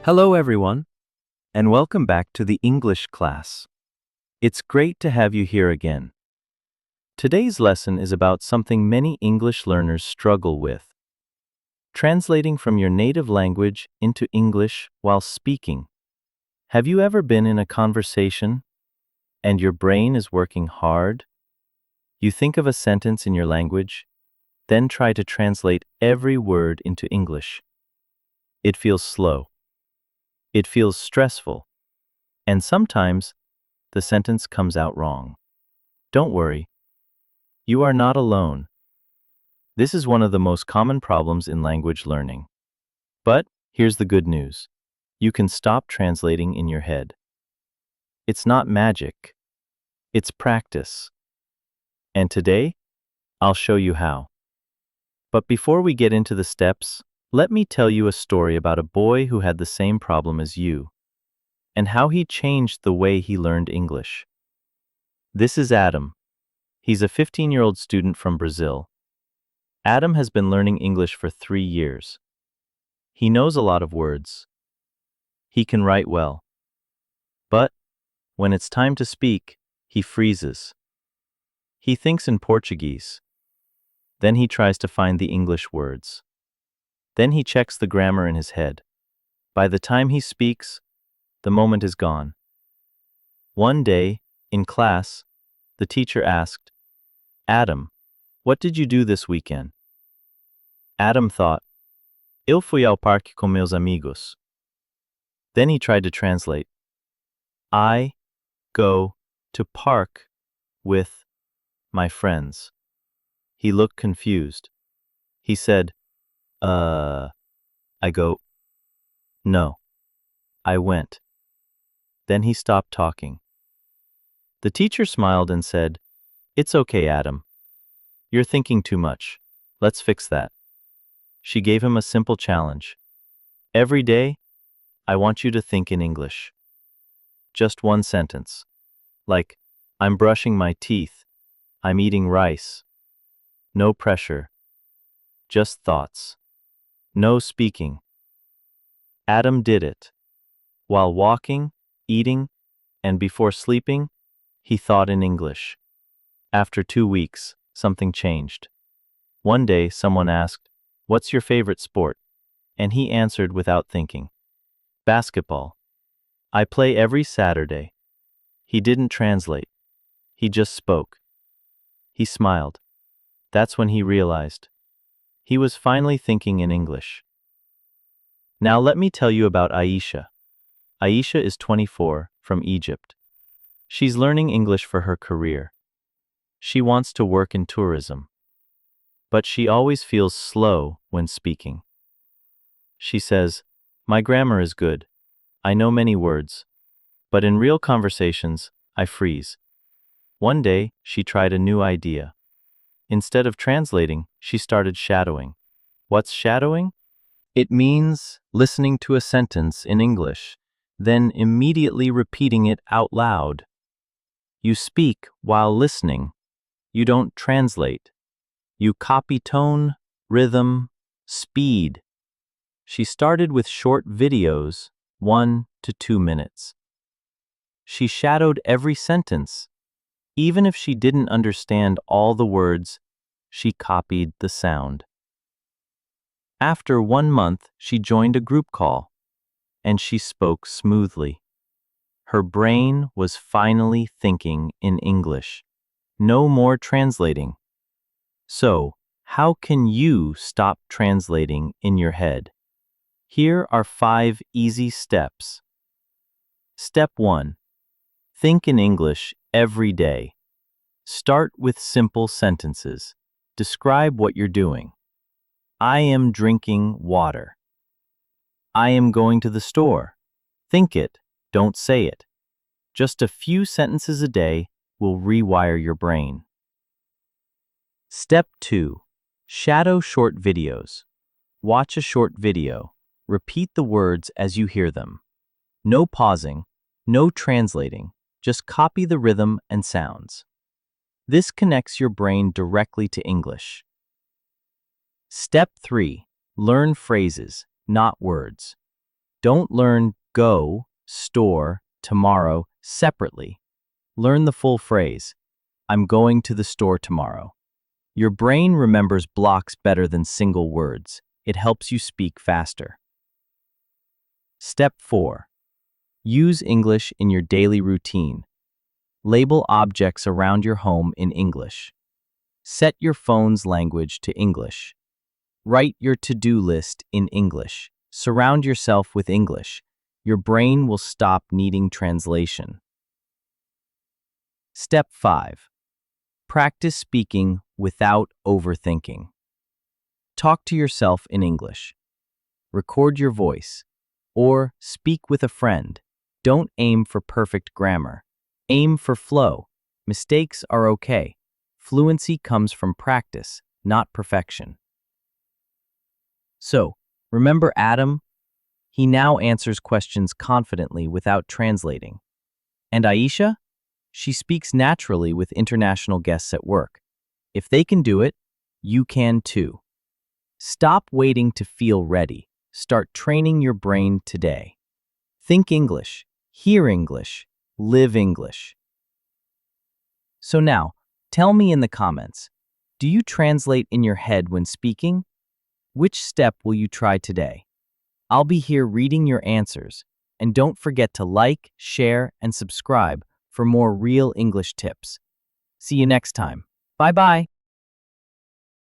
Hello, everyone, and welcome back to the English class. It's great to have you here again. Today's lesson is about something many English learners struggle with: translating from your native language into English while speaking. Have you ever been in a conversation and your brain is working hard? You think of a sentence in your language, then try to translate every word into English. It feels slow. It feels stressful. And sometimes the sentence comes out wrong. Don't worry. You are not alone. This is one of the most common problems in language learning. But here's the good news. You can stop translating in your head. It's not magic. It's practice. And today, I'll show you how. But before we get into the steps, let me tell you a story about a boy who had the same problem as you, and how he changed the way he learned English. This is Adam. He's a 15-year-old student from Brazil. Adam has been learning English for 3 years. He knows a lot of words. He can write well. But when it's time to speak, he freezes. He thinks in Portuguese. Then he tries to find the English words. Then he checks the grammar in his head. By the time he speaks, the moment is gone. One day, in class, the teacher asked, "Adam, what did you do this weekend?" Adam thought, "Eu fui ao parque com meus amigos." Then he tried to translate, "I go to park with my friends." He looked confused. He said, I go, no, I went." Then he stopped talking. The teacher smiled and said, "It's okay, Adam. You're thinking too much. Let's fix that." She gave him a simple challenge. Every day, I want you to think in English. Just one sentence. Like, I'm brushing my teeth. I'm eating rice. No pressure. Just thoughts. No speaking. Adam did it. While walking, eating, and before sleeping, he thought in English. After 2 weeks, something changed. One day, someone asked, "What's your favorite sport?" And he answered without thinking, "Basketball. I play every Saturday." He didn't translate. He just spoke. He smiled. That's when he realized. He was finally thinking in English. Now let me tell you about Aisha. Aisha is 24, from Egypt. She's learning English for her career. She wants to work in tourism. But she always feels slow when speaking. She says, "My grammar is good. I know many words. But in real conversations, I freeze." One day, she tried a new idea. Instead of translating, she started shadowing. What's shadowing? It means listening to a sentence in English, then immediately repeating it out loud. You speak while listening. You don't translate. You copy tone, rhythm, speed. She started with short videos, 1 to 2 minutes. She shadowed every sentence. Even if she didn't understand all the words, she copied the sound. After 1 month, she joined a group call, and she spoke smoothly. Her brain was finally thinking in English. No more translating. So, how can you stop translating in your head? Here are 5 easy steps. Step 1. Think in English every day. Start with simple sentences. Describe what you're doing. I am drinking water. I am going to the store. Think it, don't say it. Just a few sentences a day will rewire your brain. Step 2. Shadow short videos. Watch a short video. Repeat the words as you hear them. No pausing, no translating. Just copy the rhythm and sounds. This connects your brain directly to English. Step 3. Learn phrases, not words. Don't learn go, store, tomorrow separately. Learn the full phrase. I'm going to the store tomorrow. Your brain remembers blocks better than single words. It helps you speak faster. Step 4. Use English in your daily routine. Label objects around your home in English. Set your phone's language to English. Write your to-do list in English. Surround yourself with English. Your brain will stop needing translation. Step 5. Practice speaking without overthinking. Talk to yourself in English. Record your voice. Or speak with a friend. Don't aim for perfect grammar. Aim for flow. Mistakes are okay. Fluency comes from practice, not perfection. So, remember Adam? He now answers questions confidently without translating. And Aisha? She speaks naturally with international guests at work. If they can do it, you can too. Stop waiting to feel ready. Start training your brain today. Think English, hear English, live English. So now, tell me in the comments, do you translate in your head when speaking? Which step will you try today? I'll be here reading your answers, and don't forget to like, share, and subscribe for more real English tips. See you next time. Bye-bye.